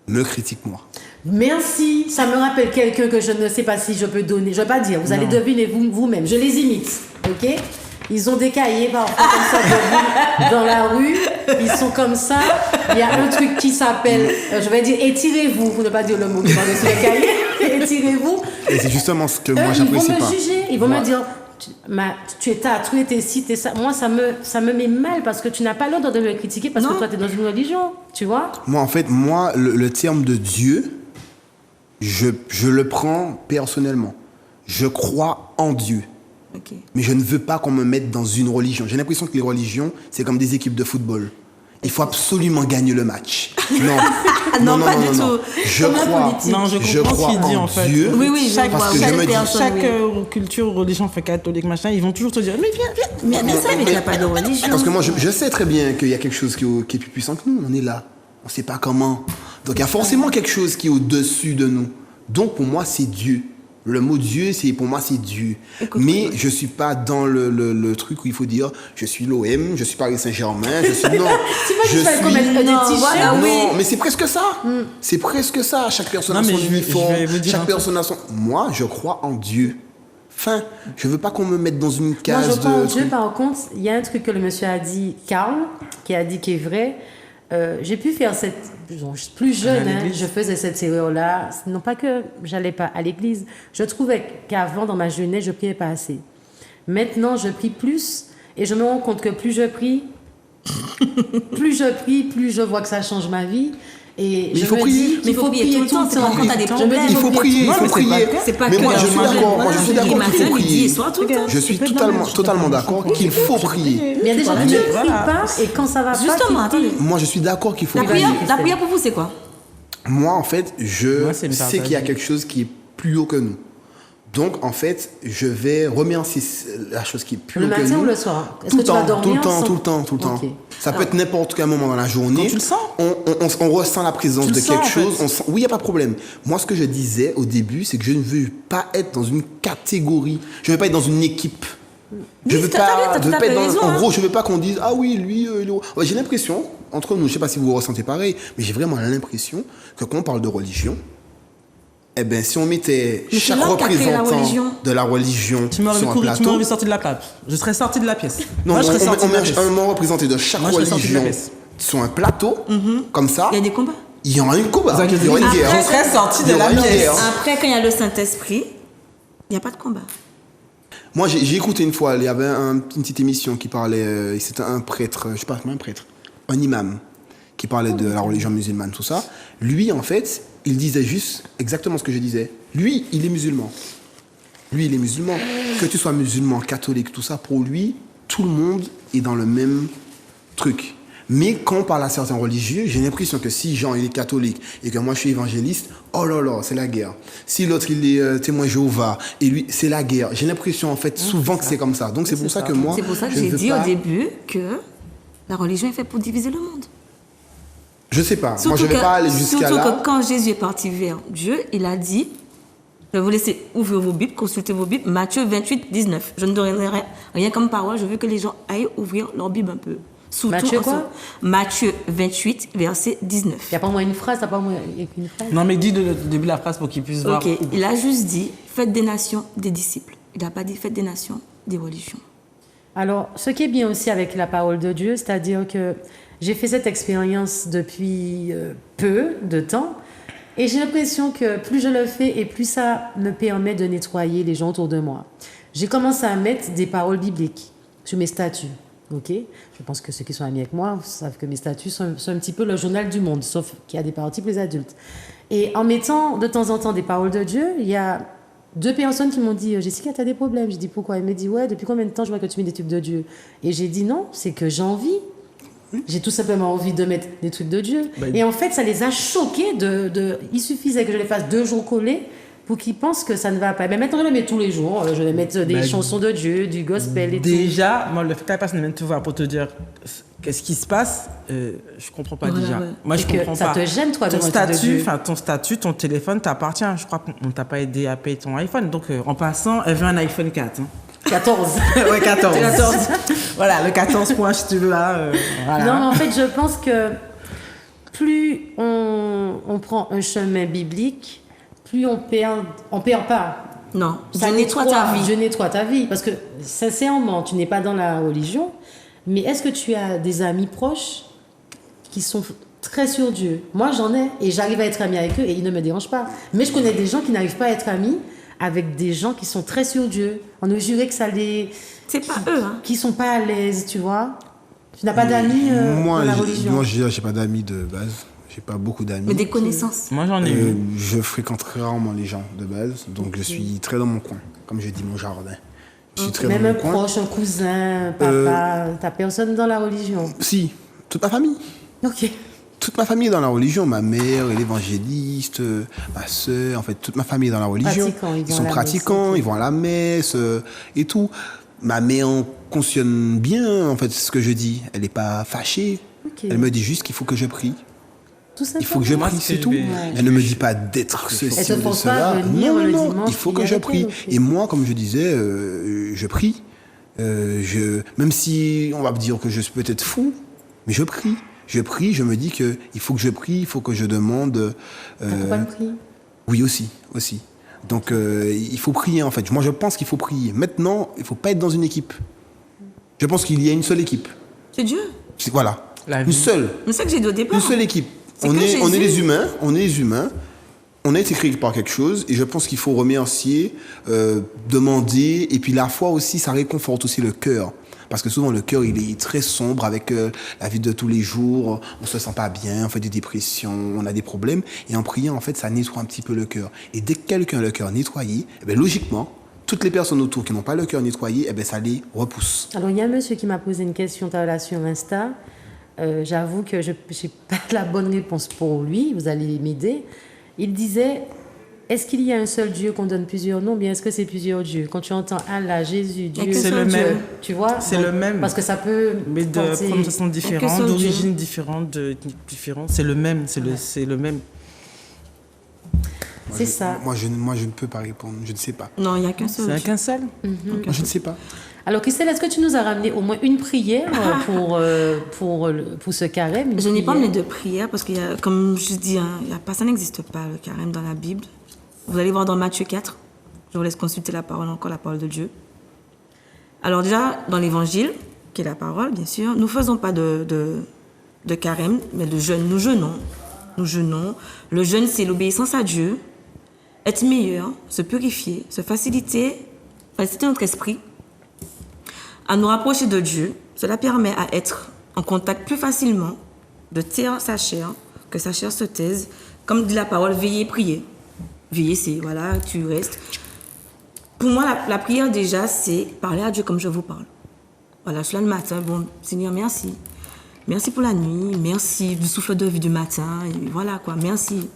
me critiquent moi. Merci, ça me rappelle quelqu'un que je ne sais pas si je peux donner. Je ne vais pas dire, vous allez deviner vous-même. Je les imite, ok? Ils ont des cahiers parfois comme ça debout dans la rue. Ils sont comme ça. Il y a un truc qui s'appelle, je vais dire, étirez-vous. Pour ne pas dire le mot qui va dessus le cahier. Étirez-vous. Et c'est justement ce que moi, Eux, ils j'apprécie vont pas. me juger. Ils vont Moi, me dire, tu es tatoué, t'es ci, t'es ça. Moi, ça me met mal parce que tu n'as pas l'ordre de me critiquer parce que Non. toi, tu es dans une religion. Tu vois? Moi, en fait, le terme de Dieu, je le prends personnellement. Je crois en Dieu. Ok. Mais je ne veux pas qu'on me mette dans une religion. J'ai l'impression que les religions, c'est comme des équipes de football. Il faut absolument gagner le match. Non, Non, pas du tout. Je Comme la crois, politique. Non, je comprends ce qu'il dit en fait. Dieu. Oui, oui, je chaque, vois. Parce que je chaque, me dis- chaque oui. culture, religion, fait catholique, machin, ils vont toujours te dire, mais viens. Mais ça, mais il n'y a pas de religion. Parce que moi, je sais très bien qu'il y a quelque chose qui est plus puissant que nous. On est là. On ne sait pas comment. Donc, il y a forcément quelque chose qui est au-dessus de nous. Donc, pour moi, c'est Dieu. Le mot Dieu, pour moi, c'est Dieu. Mais je ne suis pas dans le truc où il faut dire je suis l'OM, je suis Paris Saint-Germain, je suis. Non. Tu vas je juste faire comme un Non, t-shirt. voilà, oui. Non, mais c'est presque ça. C'est presque ça. Chaque personne Non, a mais son je vais uniforme. vous dire Chaque un personne a son. Moi, je crois en Dieu. Fin. Je veux pas qu'on me mette dans une Moi, case je crois en de. Dieu. truc. Par contre, il y a un truc que le monsieur a dit, Karl, qui a dit qui est vrai. J'ai pu faire plus jeune, hein, je faisais cette erreur-là. Non pas que j'allais pas à l'église. Je trouvais qu'avant, dans ma jeunesse, je priais pas assez. Maintenant, je prie plus et je me rends compte que plus je prie, plus je vois que ça change ma vie. Et Mais il faut prier. Mais il faut prier tout le temps, c'est quand t'as des problèmes. Il faut prier, il faut prier. C'est pas Mais que moi, je suis d'accord. Moi, je suis d'accord qu'il faut midi et prier. soir tout le temps. Je suis totalement d'accord qu'il faut prier. Mais il y a des gens qui ne prient pas et quand ça va pas. Justement, qui attendez. Moi, je suis d'accord qu'il faut La prier. prière pour vous, c'est quoi? Moi, en fait, je Moi, c'est une sais qu'il y a partage. quelque chose qui est plus haut que nous. Donc, en fait, je vais remercier la chose qui est plus Le haut que nous. matin ou le soir? Est-ce Tout que le tu vas temps, dormir tout le temps, sans- tout le temps, tout le temps. Ok. Ça peut être n'importe quel moment dans la journée. Quand tu le sens. On ressent la présence Tu de le quelque sens, en chose. fait. On sent... Oui, il n'y a pas de problème. Moi, ce que je disais au début, c'est que je ne veux pas être dans une catégorie. Je ne veux pas être dans une équipe. Je Oui, veux t'as pas, tout je veux à pas fait être dans... raison, En hein. gros, je veux pas qu'on dise ah oui, lui, il est... Ouais, j'ai l'impression, entre nous, je sais pas si vous ressentez pareil, mais j'ai vraiment l'impression que quand on parle de religion, eh ben, si on mettait Mais c'est chaque l'homme qui a créé la représentant religion. de la religion Tu m'aurais vu sur un courir, tu m'aurais vu plateau, sortir de la pièce. Je serais sorti de la pièce. non, Moi, je serais on sorti de la met pièce. un représenté de chaque Moi, je serais sorti de la religion pièce. sur un plateau, comme ça, Il y a des combats. il y aura une combat, C'est ça que je il y aura une dis. guerre. Je serais sorti Il y de la aura une pièce. guerre. Après, quand il y a le Saint-Esprit, il n'y a pas de combat. Moi, j'ai écouté une fois, il y avait une petite émission qui parlait, c'était un prêtre, je sais pas, un prêtre, un imam, qui parlait de la religion musulmane, tout ça. Lui, en fait, il disait juste exactement ce que je disais. Lui, il est musulman. Lui, il est musulman. Que tu sois musulman, catholique, tout ça, pour lui, tout le monde est dans le même truc. Mais quand on parle à certains religieux, j'ai l'impression que si Jean il est catholique et que moi je suis évangéliste, oh là là, c'est la guerre. Si l'autre il est témoin Jéhovah et lui, c'est la guerre. J'ai l'impression en fait souvent que c'est comme ça. Donc c'est pour ça que moi, C'est pour ça que je j'ai veux dit pas- au début que la religion est faite pour diviser le monde. Je sais pas. Moi Surtout je vais que- pas aller jusqu'à surtout là. que quand Jésus est parti vers Dieu, il a dit, je vais vous laisser ouvrir vos Bibles, consulter vos Bibles, Matthieu 28, 19. Je ne donnerai rien comme parole, je veux que les gens aillent ouvrir leur Bible un peu. Surtout Matthieu en quoi ce- Matthieu 28, verset 19. Il n'y a pas moins une phrase, t'as pas moins une phrase. Non, mais dis le début de la phrase pour qu'ils puissent voir. Ok, il a juste dit, faites des nations des disciples. Il n'a pas dit, faites des nations des religions. Alors, ce qui est bien aussi avec la parole de Dieu, c'est-à-dire que j'ai fait cette expérience depuis peu de temps, et j'ai l'impression que plus je le fais et plus ça me permet de nettoyer les gens autour de moi. J'ai commencé à mettre des paroles bibliques sur mes statuts. Ok, je pense que ceux qui sont amis avec moi savent que mes statuts sont un petit peu le journal du monde, sauf qu'il y a des parties pour les adultes. Et en mettant de temps en temps des paroles de Dieu, il y a 2 personnes qui m'ont dit « Jessica, tu as des problèmes ?» J'ai dit « Pourquoi ?» Elle me dit « Ouais, depuis combien de temps je vois que tu mets des trucs de Dieu ?» Et j'ai dit « Non, c'est que j'ai envie. J'ai tout simplement envie de mettre des trucs de Dieu. Et en fait, ça les a choqués. Il suffisait que je les fasse 2 jours collés pour qu'ils pensent que ça ne va pas. Mais maintenant, je le mets tous les jours. Je vais mettre des chansons de Dieu, du gospel et tout. Déjà, moi, le fait que la personne vienne te voir pour te dire qu'est-ce qui se passe, je comprends pas Voilà, déjà. ouais. Moi, je Et que comprends ça pas. te gêne, toi, de ton mettre de statut, Dieu. enfin ton statut, ton téléphone t'appartient. Je crois qu'on t'a pas aidé à payer ton iPhone. Donc, en passant, elle veut un iPhone 4. Hein. 14. Ouais, 14. Voilà, le 14 points, si tu veux. Là, voilà. Non, mais en fait, je pense que plus on prend un chemin biblique, plus on perd pas. Non, Ça Dieu nettoie ta vie. Dieu nettoie ta vie. Parce que, sincèrement, tu n'es pas dans la religion, mais est-ce que tu as des amis proches qui sont très sur Dieu? Moi, j'en ai, et j'arrive à être amie avec eux, et ils ne me dérangent pas. Mais je connais des gens qui n'arrivent pas à être amis avec des gens qui sont très sur Dieu. On ne jurait que ça les... C'est pas eux, hein. qui sont pas à l'aise, tu vois. Tu n'as pas d'amis Moi, dans la religion. moi, j'ai pas d'amis de base. J'ai pas beaucoup d'amis. Mais des connaissances. Moi, j'en ai eu. Je fréquente très rarement les gens de base, donc je suis très dans mon coin, comme je dis mon jardin. Je suis très Même dans un mon coin. proche, un cousin, un papa, t'as personne dans la religion. Si, toute ma famille. Ok. Toute ma famille est dans la religion. Ma mère est l'évangéliste, ma soeur, en fait, toute ma famille est dans la religion. Pratiquants, ils vont Ils à sont la pratiquants, messe, ok. ils vont à la messe et tout. Ma mère cautionne bien, en fait, ce que je dis. Elle n'est pas fâchée. Ok. Elle me dit juste qu'il faut que je prie. Tout ça. Il faut que je Moi, prie, ce c'est que je tout. vais- Elle ne me dit pas d'être ceci Elle te ou de force pas cela. à venir Non, le non, dimanche il faut que prier je avec prie. elle, ok. Et moi, comme je disais, je prie. Même si on va me dire que je suis peut-être fou, mais je prie. Je prie, je me dis que il faut que je prie, il faut que je demande. T'as pas le prix. Oui, aussi. Donc, il faut prier, en fait. Moi, je pense qu'il faut prier. Maintenant, il ne faut pas être dans une équipe. Je pense qu'il y a une seule équipe. C'est Dieu. Voilà. La Une vie. seule. C'est ça que j'ai dit au départ. Une seule équipe. C'est On que est Jésus- les humains. on a été créé par quelque chose et je pense qu'il faut remercier, demander, et puis la foi aussi, ça réconforte aussi le cœur. Parce que souvent, le cœur, il est très sombre avec la vie de tous les jours. On se sent pas bien, on fait des dépressions, on a des problèmes. Et en priant, en fait, ça nettoie un petit peu le cœur. Et dès que quelqu'un a le cœur nettoyé, eh bien, logiquement, toutes les personnes autour qui n'ont pas le cœur nettoyé, eh bien, ça les repousse. Alors, il y a un monsieur qui m'a posé une question tout à l'heure sur Insta. J'avoue que je n'ai pas la bonne réponse pour lui. Vous allez m'aider. Il disait... Est-ce qu'il y a un seul Dieu qu'on donne plusieurs noms, bien est-ce que c'est plusieurs dieux? Quand tu entends Allah, Jésus, Dieu, c'est le même. Tu vois? C'est le même. Parce que ça peut. Mais de prononciation différente, d'origine différente, c'est le même. C'est le même. C'est ça. Moi, je ne peux pas répondre. Je ne sais pas. Non, il n'y a qu'un seul. C'est qu'un seul. Moi, je ne sais pas. Alors, Christelle, est-ce que tu nous as ramené au moins une prière pour ce carême? Je n'ai pas amené de prière parce que, comme je dis, ça n'existe pas le carême dans la Bible. Vous allez voir dans Matthieu 4. Je vous laisse consulter la parole de Dieu. Alors déjà, dans l'évangile, qui est la parole, bien sûr, nous ne faisons pas de carême, mais de jeûne. Nous jeûnons. Nous jeûnons. Le jeûne, c'est l'obéissance à Dieu, être meilleur, se purifier, se faciliter notre esprit, à nous rapprocher de Dieu. Cela permet à être en contact plus facilement, de taire sa chair, que sa chair se taise. Comme dit la parole, veiller et prier. Veiller, c'est, voilà, tu restes. Pour moi, la prière, déjà, c'est parler à Dieu comme je vous parle. Voilà, je suis là le matin, bon, Seigneur, merci. Merci pour la nuit, merci du souffle de vie du matin, et voilà, quoi, merci.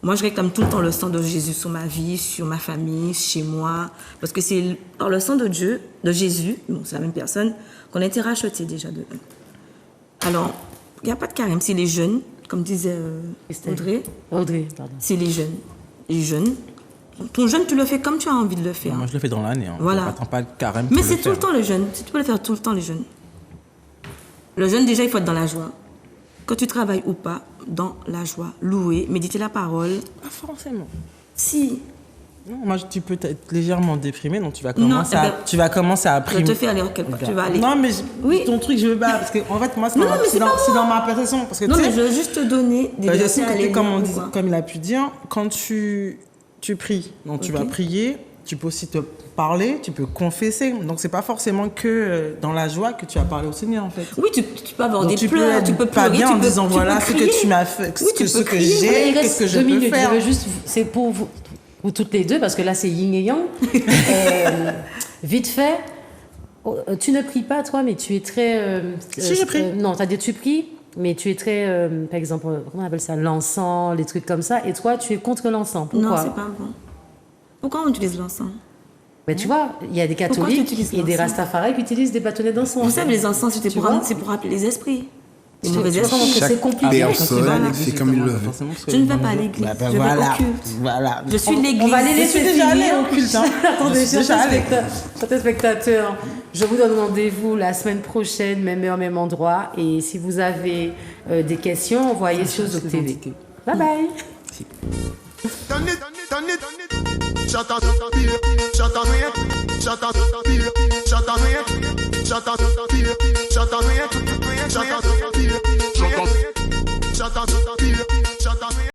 Moi, je réclame tout le temps le sang de Jésus sur ma vie, sur ma famille, chez moi, parce que c'est par le sang de Dieu, de Jésus, bon, c'est la même personne, qu'on a été racheté déjà de eux. Alors, il n'y a pas de carême, c'est les jeunes, comme disait Audrey, c'est les jeunes. Les jeunes. Ton jeûne, tu le fais comme tu as envie de le faire. Moi, je le fais dans l'année. Voilà. Je n'attends pas le carême. Mais c'est tout le temps le jeûne. Tu peux le faire tout le temps, les jeûnes. Le jeûne, déjà, il faut être dans la joie. Que tu travailles ou pas, dans la joie. Louer, méditer la parole. Pas forcément. Si. Non, moi, tu peux être légèrement déprimé, donc tu vas commencer à primer. Je vais te faire aller quelque part. Tu vas aller. Non, mais oui. Ton truc, je veux pas. Parce que, en fait, moi, c'est dans ma perception. Parce que, non, mais je veux juste te donner des versets à lire. Comme il a pu dire, quand tu pries, donc tu vas prier, tu peux aussi te parler, tu peux confesser. Donc, c'est pas forcément que dans la joie que tu vas parler au Seigneur, en fait. Oui, tu peux avoir des pleurs, tu peux pas pleurer, bien en disant voilà ce que tu m'as fait, ce que j'ai, qu'est-ce que je peux faire. C'est pour vous toutes les deux, parce que là, c'est yin et yang. Vite fait, tu ne pries pas, toi, mais tu es très... si, je prie. Non, c'est-à-dire tu pries, mais tu es très, par exemple, comment on appelle ça, l'encens, les trucs comme ça, et toi, tu es contre l'encens. Pourquoi? Non, c'est pas bon. Pourquoi on utilise l'encens? Mais tu vois, il y a des catholiques et des Rastafari qui utilisent des bâtonnets d'encens. Vous savez, les encens, c'est pour appeler les esprits. Les mauvais esprits. C'est compliqué. Personne fait comme il le veut. Je ne vais pas à l'église, je vais au culte. Voilà. Je suis l'église. On va les laisser finir au culte. Attendez, chers spectateurs, je vous donne rendez-vous la semaine prochaine, même heure, même endroit. Et si vous avez des questions, envoyez sur Zouk TV. Bye bye. Shut